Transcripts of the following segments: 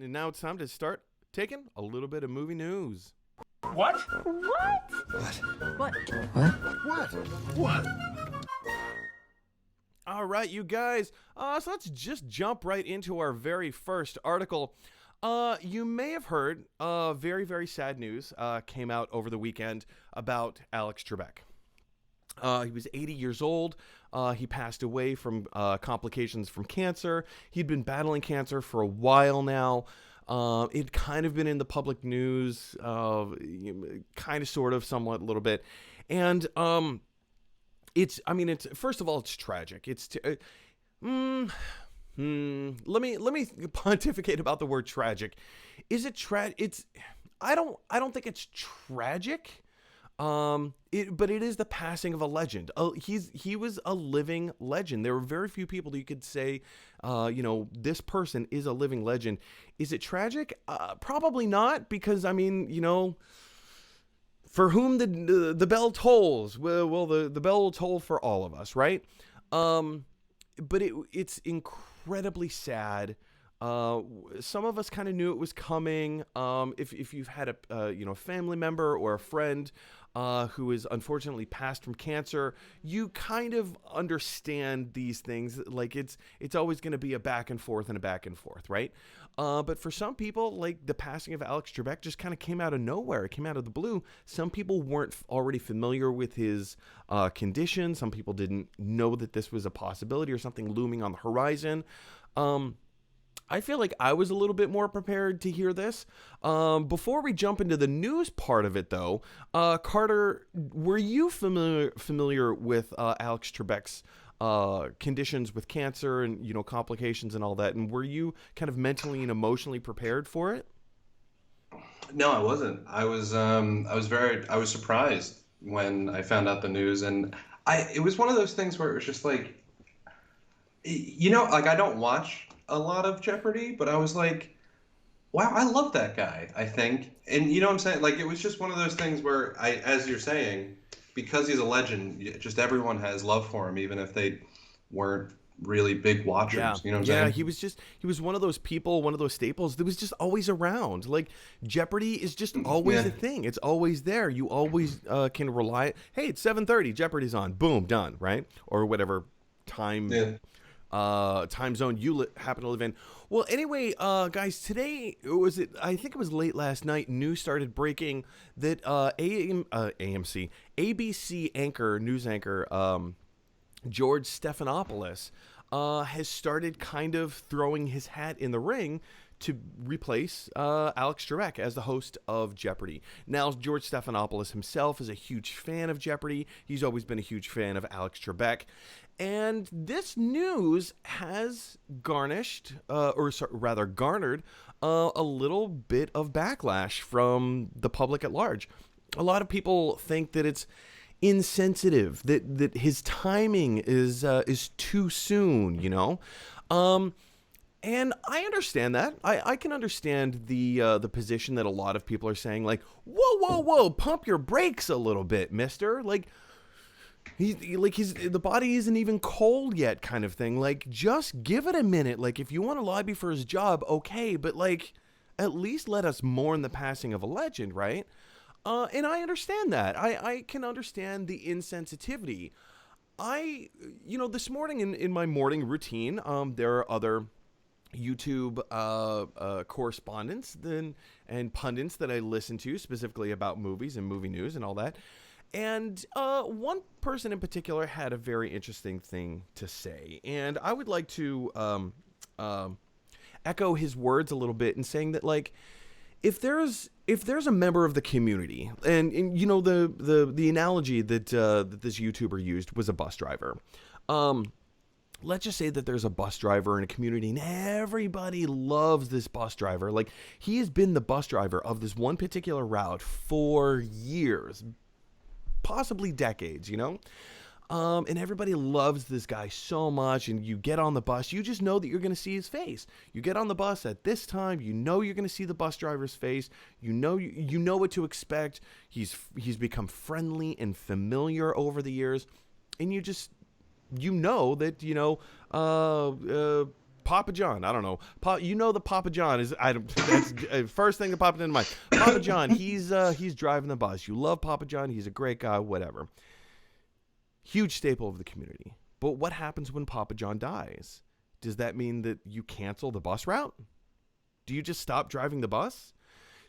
And now it's time to start taking a little bit of movie news. What? What? What? What? What? All right, you guys. So let's just jump right into our very first article. You may have heard very, very sad news came out over the weekend about Alex Trebek. He was 80 years old. He passed away from complications from cancer. He'd been battling cancer for a while now. It'd kind of been in the public news, kind of, sort of, somewhat, a little bit. And it's first of all, it's tragic. Let me pontificate about the word tragic. Is it I don't think it's tragic. But it is the passing of a legend. He was a living legend. There were very few people that you could say, this person is a living legend. Is it tragic? Probably not, because for whom the bell tolls, well, the bell will toll for all of us, right? But it's incredibly sad. Some of us kind of knew it was coming. If you've had a family member or a friend who is unfortunately passed from cancer, you kind of understand these things. Like it's always going to be a back and forth, right? But for some people, like the passing of Alex Trebek just kind of came out of nowhere. It came out of the blue. Some people weren't already familiar with his condition. Some people didn't know that this was a possibility or something looming on the horizon. I feel like I was a little bit more prepared to hear this. Before we jump into the news part of it, though, Carter, were you familiar with Alex Trebek's conditions with cancer and complications and all that? And were you kind of mentally and emotionally prepared for it? No, I wasn't. I was surprised when I found out the news, and it was one of those things where it was just like, like I don't watch a lot of Jeopardy, but I was like, wow, I love that guy, I think. And you know what I'm saying? Like, it was just one of those things where as you're saying, because he's a legend, just everyone has love for him, even if they weren't really big watchers. Yeah. You know what I'm saying? He was one of those people, one of those staples that was just always around. Like, Jeopardy is just always a thing. It's always there. You always can rely. Hey, it's 7:30. Jeopardy's on. Boom, done. Right? Or whatever time. Yeah. Time zone you happen to live in. Well, anyway, guys, today I think it was late last night. News started breaking that ABC news anchor George Stephanopoulos has started kind of throwing his hat in the ring to replace Alex Trebek as the host of Jeopardy. Now, George Stephanopoulos himself is a huge fan of Jeopardy. He's always been a huge fan of Alex Trebek. And this news has garnered a little bit of backlash from the public at large. A lot of people think that it's insensitive, that his timing is too soon, And I understand that. I can understand the position that a lot of people are saying, like, whoa, pump your brakes a little bit, mister. Like, the body isn't even cold yet, kind of thing. Like, just give it a minute. Like, if you want to lobby for his job, okay, but like, at least let us mourn the passing of a legend, right? And I understand that. I can understand the insensitivity. This morning in my morning routine, there are other YouTube correspondents and pundits that I listen to, specifically about movies and movie news and all that. And one person in particular had a very interesting thing to say, and I would like to echo his words a little bit in saying that, like, if there's a member of the community, and the analogy that this YouTuber used was a bus driver. Let's just say that there's a bus driver in a community and everybody loves this bus driver. Like, he has been the bus driver of this one particular route for years, possibly decades, and everybody loves this guy so much. And you get on the bus, you just know that you're going to see his face. You get on the bus at this time, you're going to see the bus driver's face. You know what to expect. He's become friendly and familiar over the years, and you know that Papa John. I don't know. You know the Papa John is. That's first thing that popped into mind. Papa John. He's driving the bus. You love Papa John. He's a great guy. Whatever. Huge staple of the community. But what happens when Papa John dies? Does that mean that you cancel the bus route? Do you just stop driving the bus?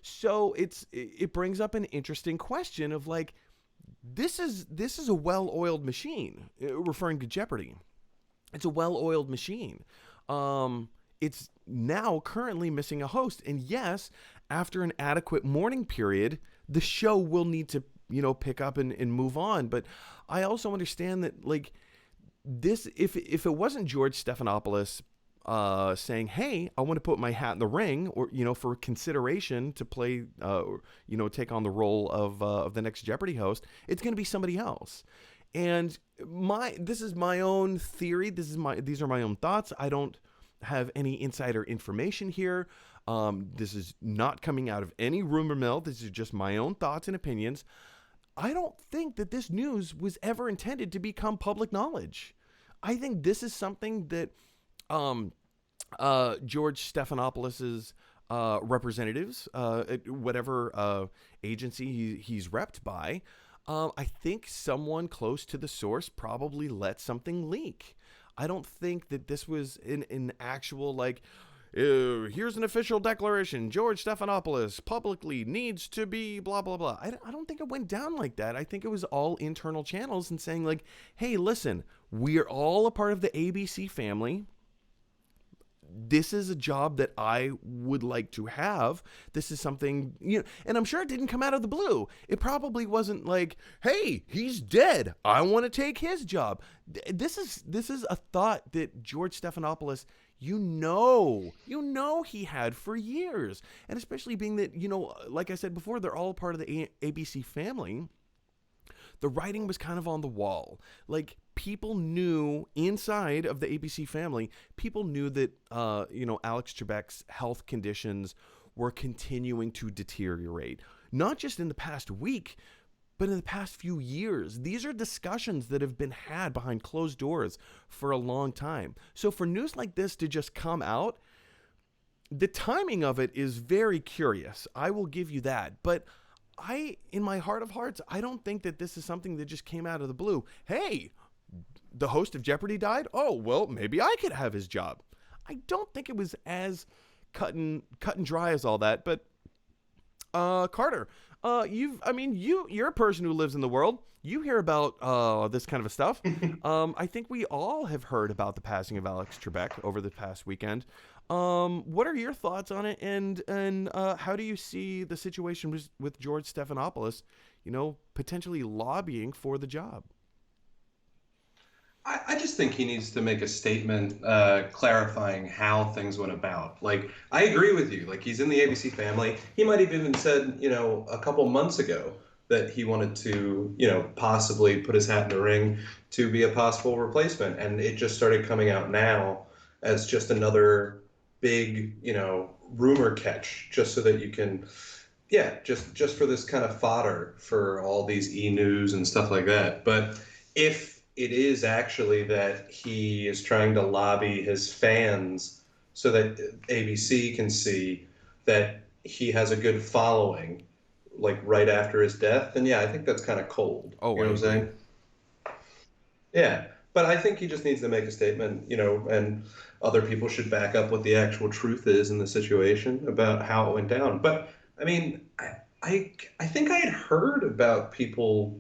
So it brings up an interesting question of like, this is a well-oiled machine, referring to Jeopardy. It's a well-oiled machine. It's now currently missing a host. And yes, after an adequate mourning period, the show will need to, pick up and move on. But I also understand that like this, if it wasn't George Stephanopoulos saying, hey, I want to put my hat in the ring, or, for consideration to play, take on the role of the next Jeopardy host, it's going to be somebody else. And this is my own theory. These are my own thoughts. I don't have any insider information here. This is not coming out of any rumor mill. This is just my own thoughts and opinions. I don't think that this news was ever intended to become public knowledge. I think this is something that George Stephanopoulos' representatives, at whatever agency he's repped by, I think someone close to the source probably let something leak. I don't think that this was an actual like, here's an official declaration. George Stephanopoulos publicly needs to be blah, blah, blah. I don't think it went down like that. I think it was all internal channels and saying like, hey, listen, we are all a part of the ABC family. This is a job that I would like to have. This is something, and I'm sure it didn't come out of the blue. It probably wasn't like, hey, he's dead, I want to take his job. This is a thought that George Stephanopoulos, he had for years. And especially being that, like I said before, they're all part of the ABC family. The writing was kind of on the wall. Like, people knew inside of the ABC family, people knew that, Alex Trebek's health conditions were continuing to deteriorate. Not just in the past week, but in the past few years. These are discussions that have been had behind closed doors for a long time. So for news like this to just come out, the timing of it is very curious. I will give you that. But in my heart of hearts, I don't think that this is something that just came out of the blue. Hey, the host of Jeopardy died? Oh, well, maybe I could have his job. I don't think it was as cut and dry as all that. But Carter, you're a person who lives in the world. You hear about this kind of stuff. I think we all have heard about the passing of Alex Trebek over the past weekend. What are your thoughts on it, and how do you see the situation with George Stephanopoulos, potentially lobbying for the job? I just think he needs to make a statement clarifying how things went about. Like, I agree with you. Like, he's in the ABC family. He might have even said, a couple months ago that he wanted to, possibly put his hat in the ring to be a possible replacement. And it just started coming out now as just another big, rumor catch, just so that you can, just for this kind of fodder for all these e-news and stuff like that. But if it is actually that he is trying to lobby his fans so that ABC can see that he has a good following, like right after his death, then I think that's kind of cold. Oh, you know what I'm saying? Yeah, but I think he just needs to make a statement, and other people should back up what the actual truth is in the situation about how it went down. But I mean, I think I had heard about people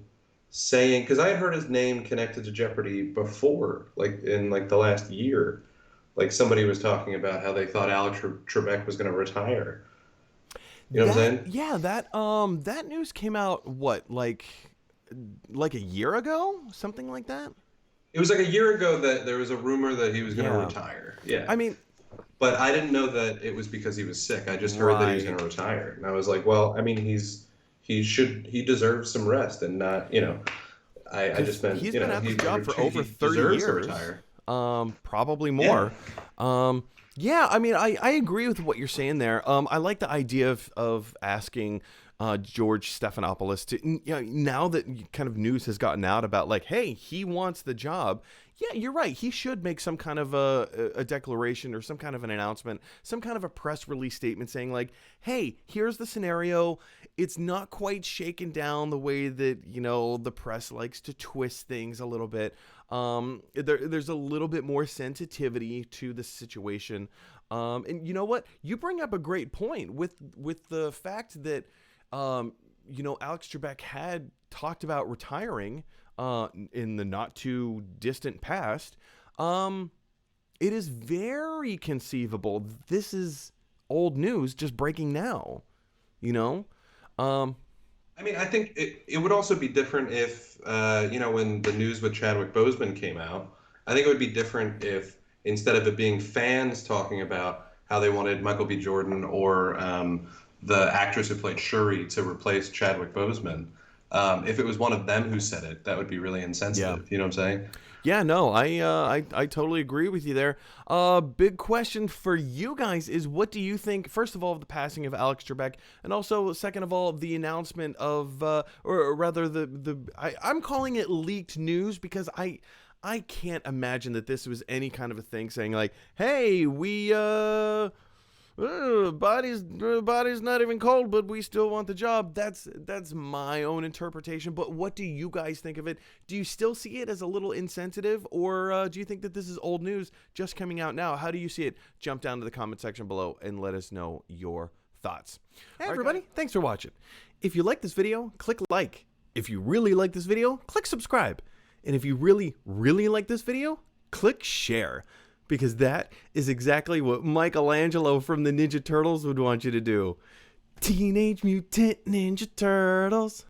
saying, because I had heard his name connected to Jeopardy before, like in the last year, like somebody was talking about how they thought Alex Trebek was going to retire. You know what I'm saying? Yeah, that news came out like a year ago, something like that. It was like a year ago that there was a rumor that he was going to retire. Yeah. I mean, but I didn't know that it was because he was sick. I just heard that he was going to retire, and I was like, well, I mean, he deserves some rest, and not, I just meant, he's been at the job for over 30 years. Probably more. Yeah. I mean, I agree with what you're saying there. I like the idea of asking George Stephanopoulos to, now that kind of news has gotten out about like, hey, he wants the job. Yeah, you're right. He should make some kind of a declaration or some kind of an announcement, some kind of a press release statement saying like, "Hey, here's the scenario. It's not quite shaken down the way that the press likes to twist things a little bit. There's a little bit more sensitivity to the situation. And you know what? You bring up a great point with the fact that Alex Trebek had talked about retiring." In the not too distant past, it is very conceivable this is old news just breaking now. Um, I mean, I think it would also be different if, when the news with Chadwick Boseman came out, I think it would be different if instead of it being fans talking about how they wanted Michael B. Jordan or the actress who played Shuri to replace Chadwick Boseman, if it was one of them who said it, that would be really yeah. insensitive. You know what I'm saying? Yeah, no, I totally agree with you there. Big question for you guys is, what do you think, first of all, of the passing of Alex Trebek, and also, second of all, the announcement of, or rather, I'm calling it leaked news because I can't imagine that this was any kind of a thing saying like, hey, we, body's not even cold, but we still want the job. That's my own interpretation. But what do you guys think of it? Do you still see it as a little insensitive, or do you think that this is old news just coming out now? How do you see it? Jump down to the comment section below and let us know your thoughts. Hey, everybody, thanks for watching. If you like this video, click like. If you really like this video, click subscribe. And if you really, really like this video, click share. Because that is exactly what Michelangelo from the Ninja Turtles would want you to do. Teenage Mutant Ninja Turtles.